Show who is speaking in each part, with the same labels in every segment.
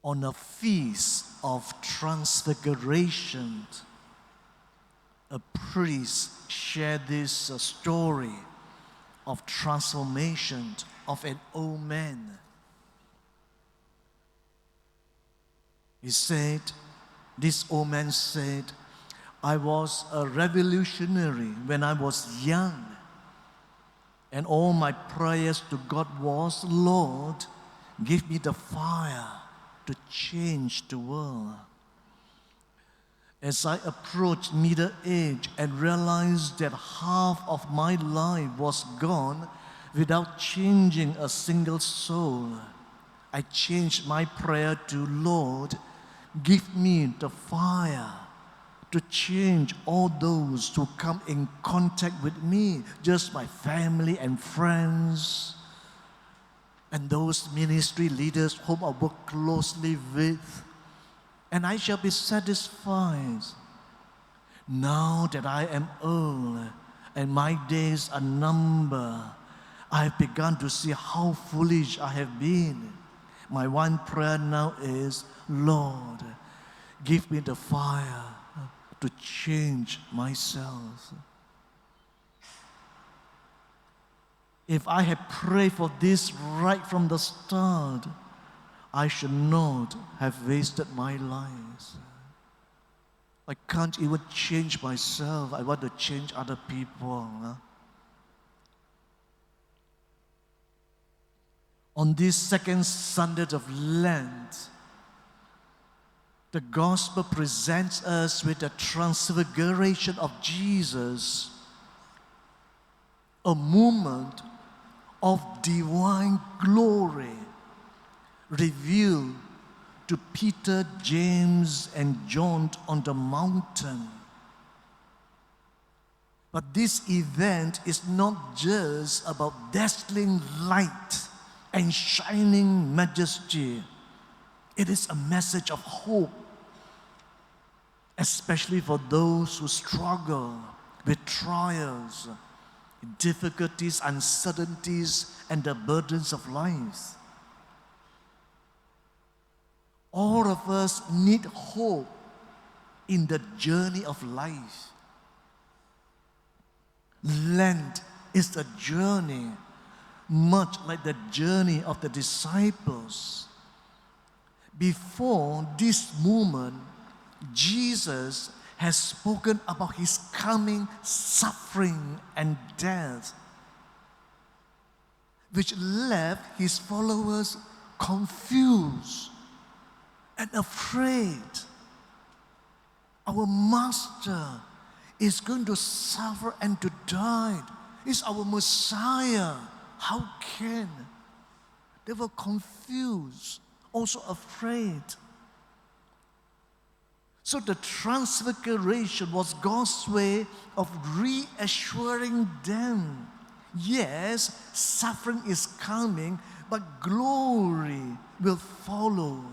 Speaker 1: on a feast of transfiguration, a priest shared this story of transformation of an old man. He said, this old man said, I was a revolutionary when I was young, and all my prayers to God was, Lord, give me the fire to change the world. As I approached middle age and realized that half of my life was gone without changing a single soul, I changed my prayer to, Lord, give me the fire to change all those who come in contact with me, just my family and friends, and those ministry leaders whom I work closely with, and I shall be satisfied. Now that I am old and my days are numbered, I have begun to see how foolish I have been. My one prayer now is, Lord, give me the fire to change myself. If I had prayed for this right from the start, I should not have wasted my life. I can't even change myself. I want to change other people. On this second Sunday of Lent, the Gospel presents us with the transfiguration of Jesus, a moment of divine glory revealed to Peter, James, and John on the mountain. But this event is not just about dazzling light and shining majesty. It is a message of hope, especially for those who struggle with trials, difficulties, uncertainties, and the burdens of life. All of us need hope in the journey of life. Lent is a journey, much like the journey of the disciples. Before this moment, Jesus has spoken about his coming suffering and death, which left his followers confused and afraid. Our Master is going to suffer and to die. He's our Messiah. How can? They were confused, also afraid. So the transfiguration was God's way of reassuring them. Yes, suffering is coming, but glory will follow.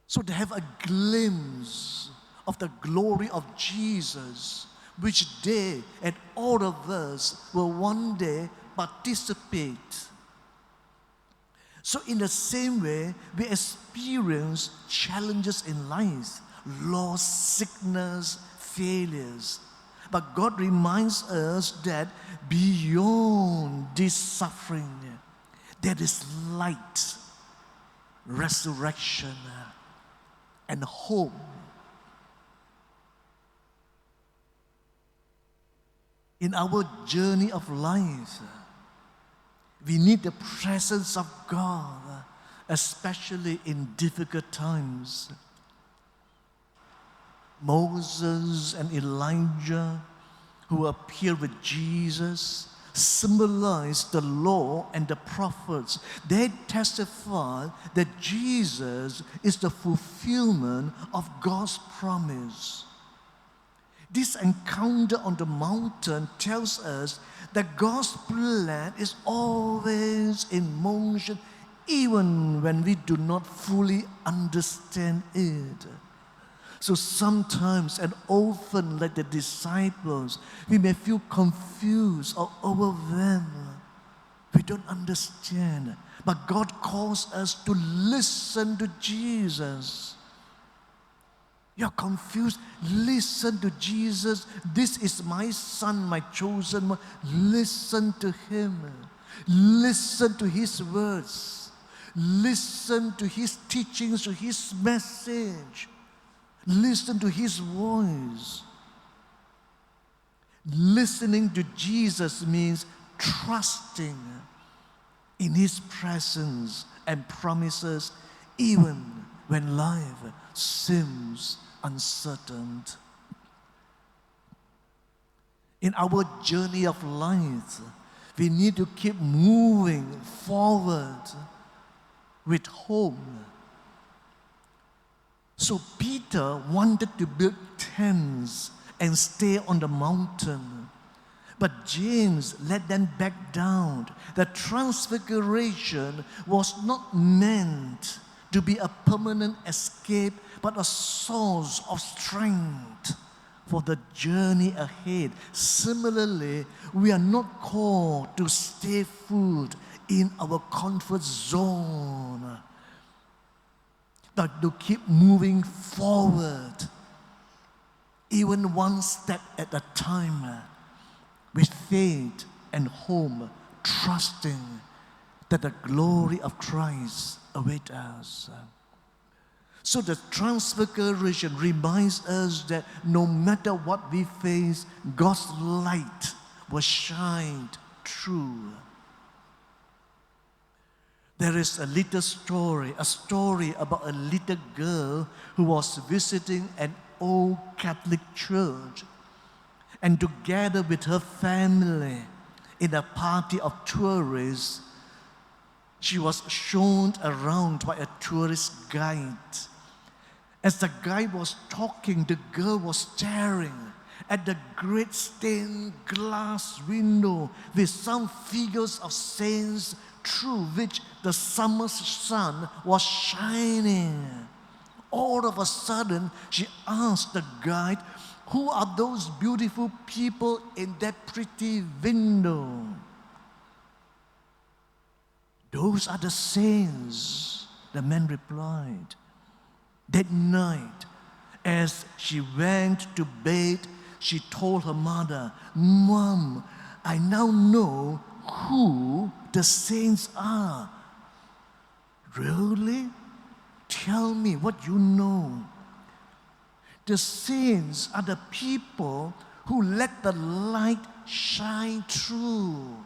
Speaker 1: So they have a glimpse of the glory of Jesus, which they and all of us will one day participate. So in the same way, we experience challenges in life, loss, sickness, failures. But God reminds us that beyond this suffering, there is light, resurrection, and hope. In our journey of life, we need the presence of God, especially in difficult times. Moses and Elijah, who appeared with Jesus, symbolized the law and the prophets. They testified that Jesus is the fulfillment of God's promise. This encounter on the mountain tells us that God's plan is always in motion, even when we do not fully understand it. So sometimes and often, like the disciples, we may feel confused or overwhelmed. We don't understand. But God calls us to listen to Jesus. You're confused. Listen to Jesus. This is my son, my chosen one. Listen to him. Listen to his words. Listen to his teachings, to his message. Listen to his voice. Listening to Jesus means trusting in his presence and promises even when life seems uncertain. In our journey of life, we need to keep moving forward with hope. So Peter wanted to build tents and stay on the mountain. But James let them back down. The transfiguration was not meant to be a permanent escape, but a source of strength for the journey ahead. Similarly, we are not called to stay put in our comfort zone, but to keep moving forward, even one step at a time, with faith and hope, trusting that the glory of Christ awaits us. So the transfiguration reminds us that no matter what we face, God's light will shine through. There is a little story, about a little girl who was visiting an old Catholic church, and together with her family in a party of tourists, she was shown around by a tourist guide. As the guide was talking, the girl was staring at the great stained glass window with some figures of saints through which the summer sun was shining. All of a sudden, she asked the guide, "Who are those beautiful people in that pretty window?" "Those are the saints," the man replied. That night, as she went to bed, she told her mother, "Mom, I now know who the saints are." "Really? Tell me what you know." "The saints are the people who let the light shine through."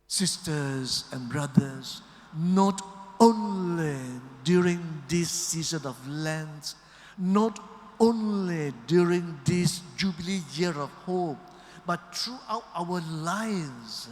Speaker 1: Sisters and brothers, not only during this season of Lent, not only during this Jubilee year of hope, but throughout our lives,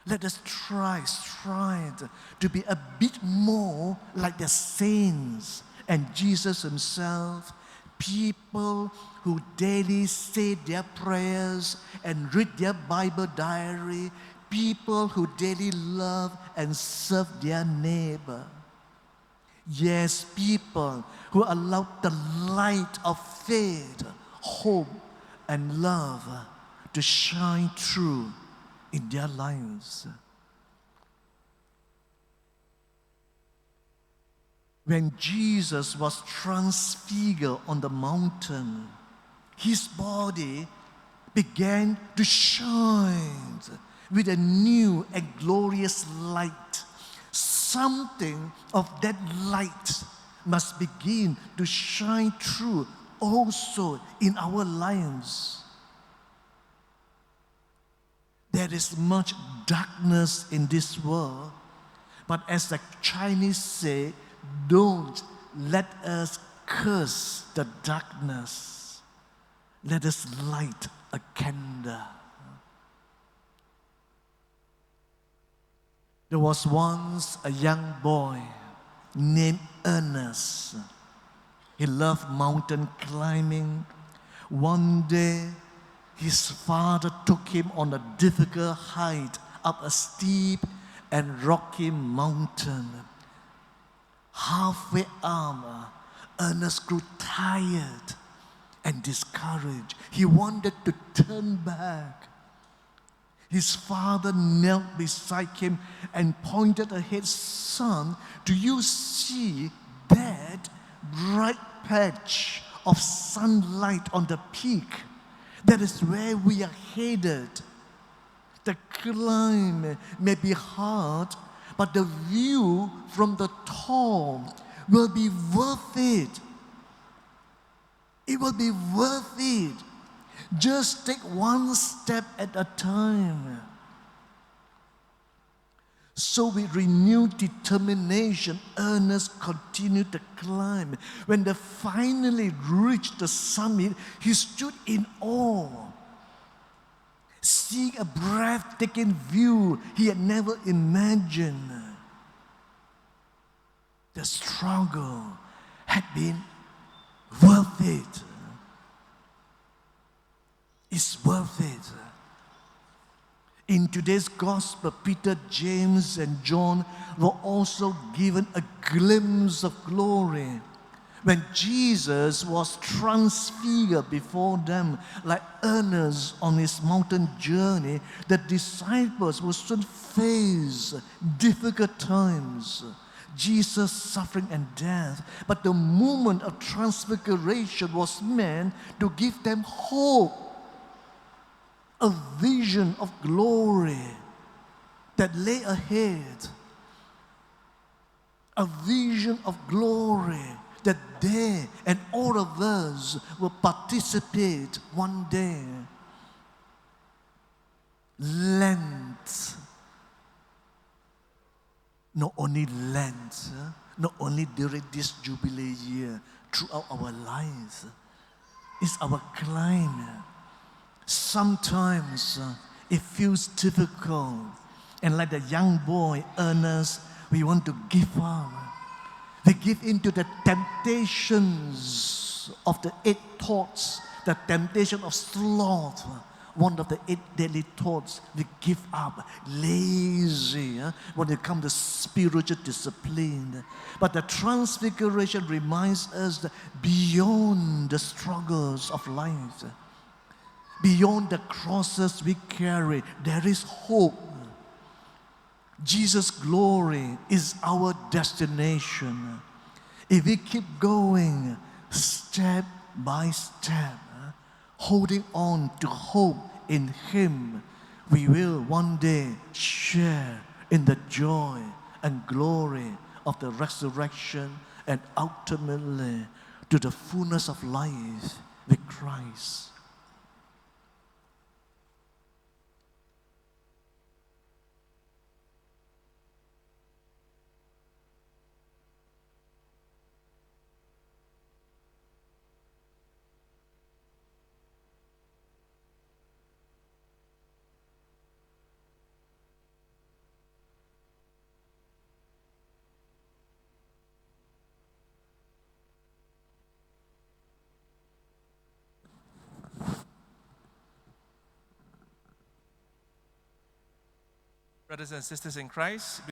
Speaker 1: let us strive to be a bit more like the saints and Jesus himself, people who daily say their prayers and read their Bible diary, people who daily love and serve their neighbor. Yes, people who allow the light of faith, hope, and love to shine through in their lives. When Jesus was transfigured on the mountain, his body began to shine with a new and glorious light. Something of that light must begin to shine through also in our lives. There is much darkness in this world, but as the Chinese say, don't let us curse the darkness. Let us light a candle. There was once a young boy named Ernest. He loved mountain climbing. One day, his father took him on a difficult hike up a steep and rocky mountain. Halfway up, Ernest grew tired and discouraged. He wanted to turn back. His father knelt beside him and pointed ahead. Son, do you see that bright patch of sunlight on the peak? That is where we are headed. The climb may be hard, but the view from the top will be worth it. It will be worth it. Just take one step at a time. So with renewed determination, Ernest continued to climb. When they finally reached the summit, he stood in awe, seeing a breathtaking view he had never imagined. The struggle had been worth it. It's worth it. In today's gospel, Peter, James, and John were also given a glimpse of glory. When Jesus was transfigured before them, like Ernest on his mountain journey, the disciples will soon face difficult times, Jesus' suffering and death. But the moment of transfiguration was meant to give them hope, a vision of glory that lay ahead, a vision of glory that they and all of us will participate one day. Lent, not only Lent, not only during this Jubilee year, throughout our lives, it's our climb. Sometimes it feels difficult, and like the young boy, Ernest, we want to give up. We give into the temptations of the 8 thoughts, the temptation of sloth, one of the 8 deadly thoughts. We give up, lazy when it comes to spiritual discipline. But the transfiguration reminds us that beyond the struggles of life, beyond the crosses we carry, there is hope. Jesus' glory is our destination. If we keep going step by step, holding on to hope in Him, we will one day share in the joy and glory of the resurrection and ultimately to the fullness of life with Christ.
Speaker 2: Brothers and sisters in Christ,